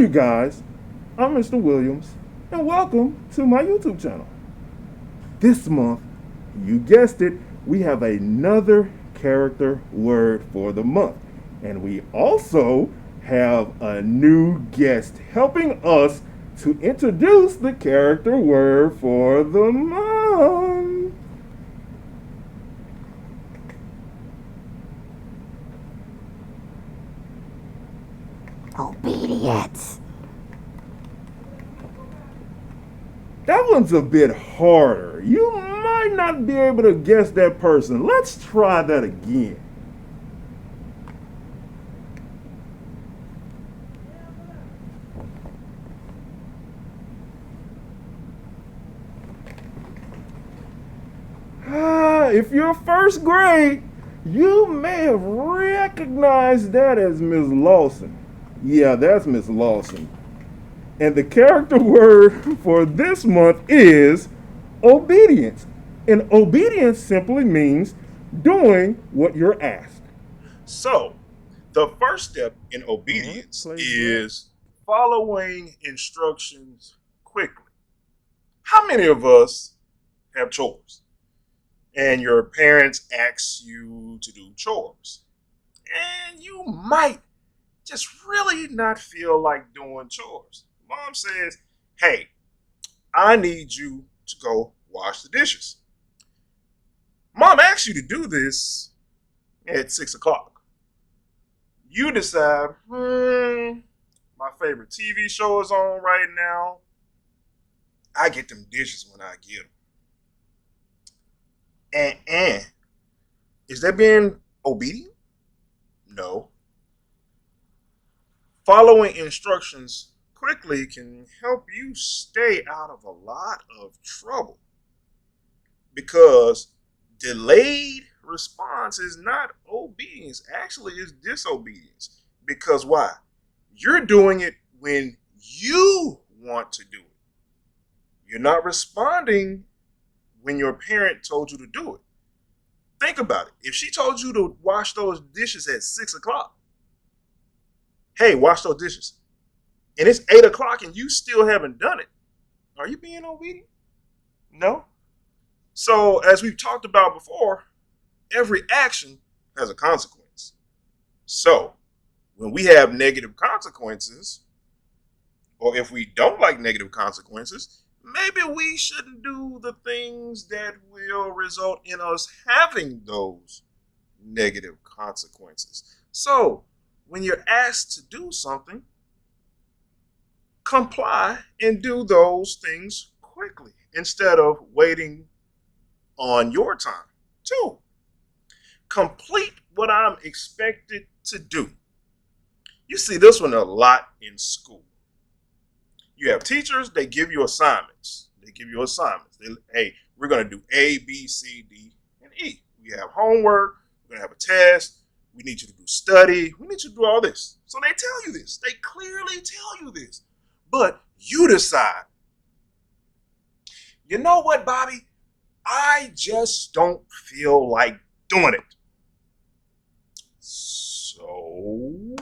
you guys? I'm Mr. Williams, and welcome to my YouTube channel. This month, you guessed it, we have another character word for the month. And we also have a new guest helping us to introduce the character word for the month. Obedience. That one's a bit harder. You might not be able to guess that person. Let's try that again. If you're first grade, you may have recognized that as Miss Lawson. Yeah, that's Miss Lawson. And the character word for this month is obedience. And obedience simply means doing what you're asked. So, the first step in obedience is following instructions quickly. How many of us have chores? And your parents ask you to do chores. And you might just really not feel like doing chores. Mom says, hey, I need you to go wash the dishes. Mom asks you to do this at 6 o'clock. You decide, my favorite TV show is on right now. I get them dishes when I get them. Is that being obedient? No. Following instructions quickly can help you stay out of a lot of trouble, because delayed response is not obedience. Actually, it's disobedience. Because why? You're doing it when you want to do it. You're not responding when your parent told you to do it. Think about it. If she told you to wash those dishes at 6 o'clock, hey, wash those dishes, and it's 8 o'clock and you still haven't done it, are you being obedient? No. So, as we've talked about before, every action has a consequence. So, when we have negative consequences, or if we don't like negative consequences, maybe we shouldn't do the things that will result in us having those negative consequences. So, when you're asked to do something, comply and do those things quickly instead of waiting on your time. 2, complete what I'm expected to do. You see this one a lot in school. You have teachers, they give you assignments. Hey, we're going to do A, B, C, D, and E. We have homework. We're going to have a test. We need you to do study. We need you to do all this. So they tell you this. They clearly tell you this. But you decide, you know what, Bobby? I just don't feel like doing it. So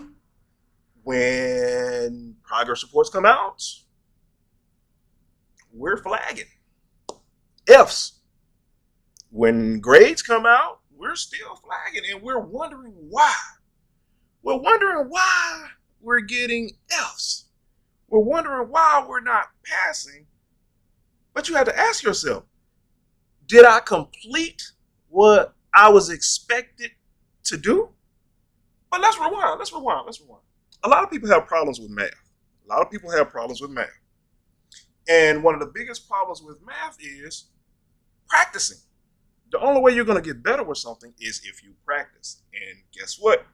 when progress reports come out, we're flagging F's. When grades come out, we're still flagging, and we're wondering why. We're wondering why we're getting F's. We're wondering why we're not passing. But you have to ask yourself, did I complete what I was expected to do? But let's rewind. A lot of people have problems with math. And one of the biggest problems with math is practicing. The only way you're going to get better with something is if you practice. And guess what?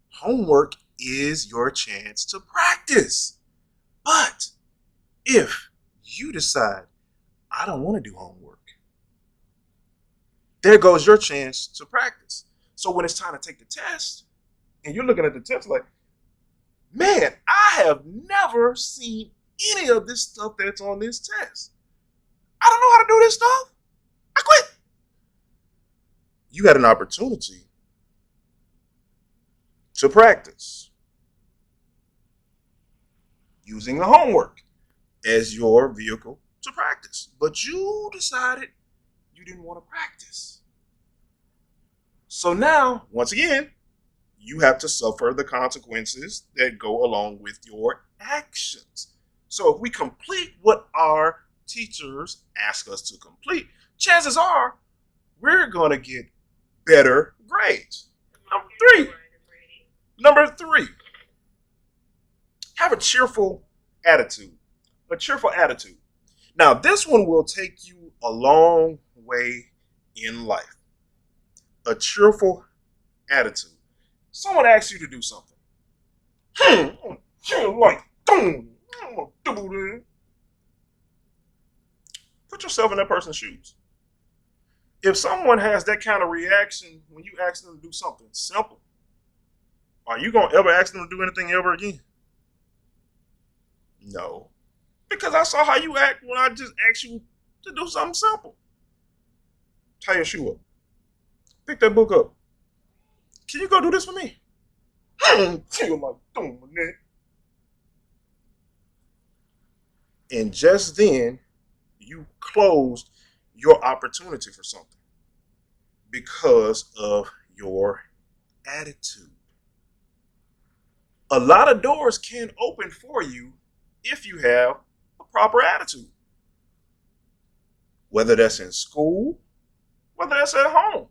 Homework is your chance to practice. But if you decide, I don't want to do homework, there goes your chance to practice. So when it's time to take the test, and you're looking at the test like, man, I have never seen any of this stuff that's on this test. I don't know how to do this stuff. I quit. You had an opportunity to practice. using the homework as your vehicle to practice. But you decided you didn't want to practice. So now, once again, you have to suffer the consequences that go along with your actions. So if we complete what our teachers ask us to complete, chances are we're going to get better grades. Number three, have a cheerful attitude. A cheerful attitude. Now, this one will take you a long way in life. A cheerful attitude. Someone asks you to do something. Put yourself in that person's shoes. If someone has that kind of reaction when you ask them to do something simple, are you going to ever ask them to do anything ever again? No. Because I saw how you act when I just asked you to do something simple. Tie your shoe up. Pick that book up. Can you go do this for me? Feel like doing it. And just then, you closed your opportunity for something because of your attitude. A lot of doors can open for you if you have a proper attitude. Whether that's in school, whether that's at home.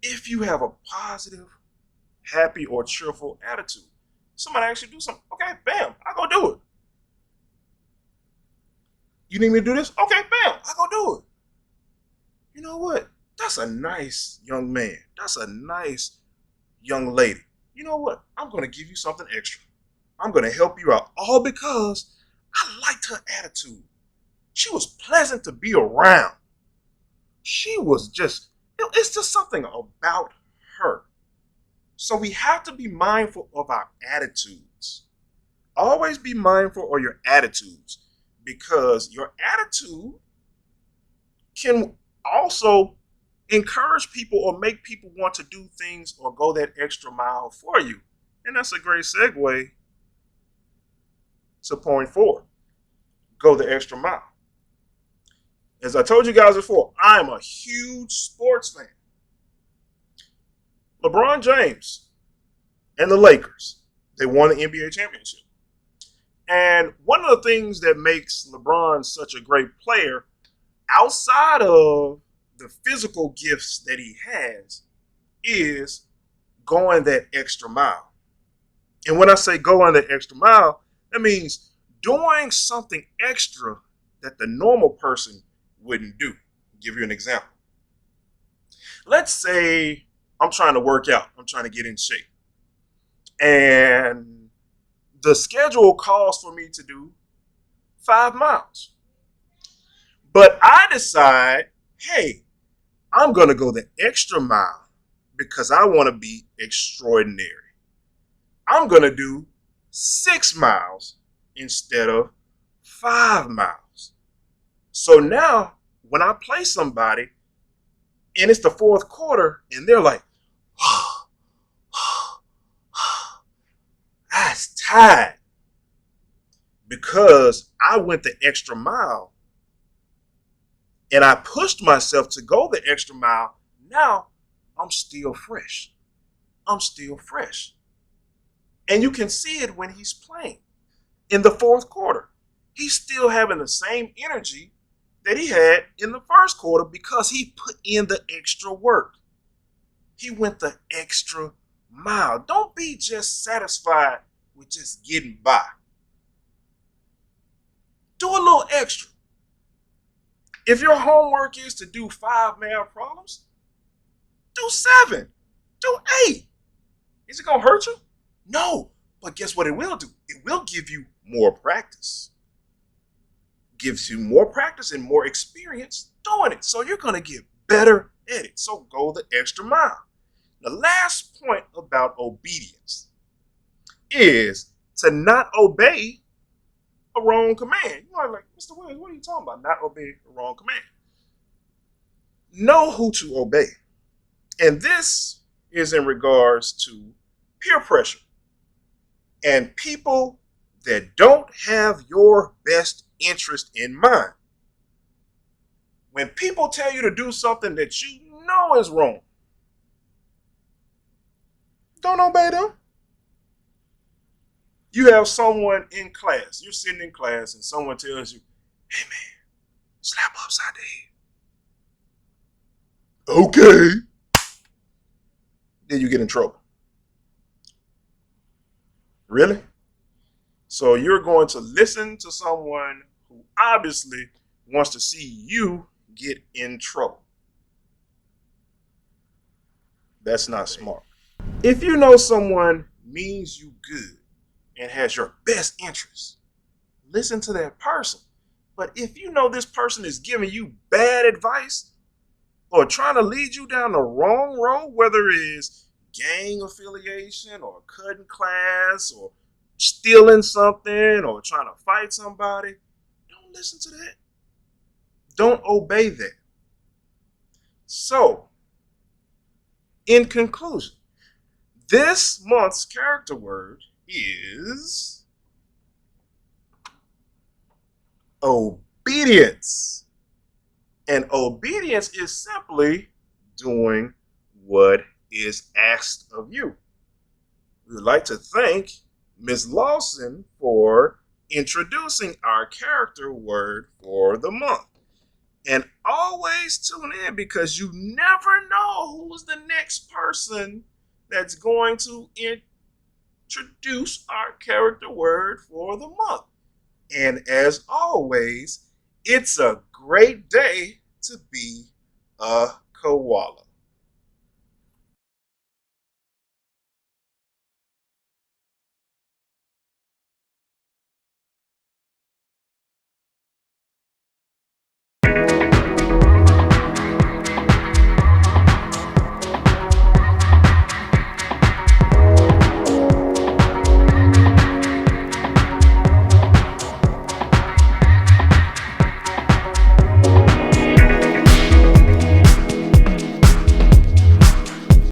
If you have a positive, happy, or cheerful attitude, somebody asks you to do something, okay, bam, I go do it. You need me to do this? Okay, bam, I go do it. You know what? That's a nice young man. That's a nice young lady. You know what? I'm going to give you something extra. I'm going to help you out, all because I liked her attitude. She was pleasant to be around. She was just, it's just something about her. So we have to be mindful of our attitudes. Always be mindful of your attitudes, because your attitude can also encourage people or make people want to do things or go that extra mile for you. And that's a great segue to point 4. Go the extra mile. As I told you guys before, I'm a huge sports fan. LeBron James and the Lakers, they won the NBA championship. And one of the things that makes LeBron such a great player, outside of the physical gifts that he has, is going that extra mile. And when I say going that extra mile, that means doing something extra that the normal person wouldn't do. I'll give you an example. Let's say I'm trying to work out. I'm trying to get in shape. And the schedule calls for me to do 5 miles. But I decide, hey, I'm going to go the extra mile because I want to be extraordinary. I'm going to do 6 miles instead of 5 miles. So now when I play somebody and it's the 4th quarter and they're like, that's tired, because I went the extra mile and I pushed myself to go the extra mile. Now I'm still fresh. I'm still fresh. And you can see it when he's playing in the 4th quarter. He's still having the same energy that he had in the 1st quarter because he put in the extra work. He went the extra mile. Don't be just satisfied with just getting by. Do a little extra. If your homework is to do 5 math problems, do 7. Do 8. Is it going to hurt you? No. But guess what it will do? It will give you more practice. Gives you more practice and more experience doing it. So you're going to get better at it. So go the extra mile. The last point about obedience is to not obey a wrong command. You might be like, Mr. Williams, what are you talking about? Not obey a wrong command. Know who to obey. And this is in regards to peer pressure and people that don't have your best interest in mind. When people tell you to do something that you know is wrong, don't obey them. You have someone in class, you're sitting in class, and someone tells you, hey man, slap upside the head. Okay. Then you get in trouble. Really? So you're going to listen to someone who obviously wants to see you get in trouble. That's not smart. If you know someone means you good and has your best interest, listen to that person. But if you know this person is giving you bad advice or trying to lead you down the wrong road, whether it is gang affiliation or cutting class or stealing something or trying to fight somebody, don't listen to that. Don't obey that. So, in conclusion, this month's character word is obedience. And obedience is simply doing what is asked of you. We would like to thank Ms. Lawson for introducing our character word for the month. And always tune in because you never know who's the next person that's going to introduce our character word for the month. And as always, it's a great day to be a koala.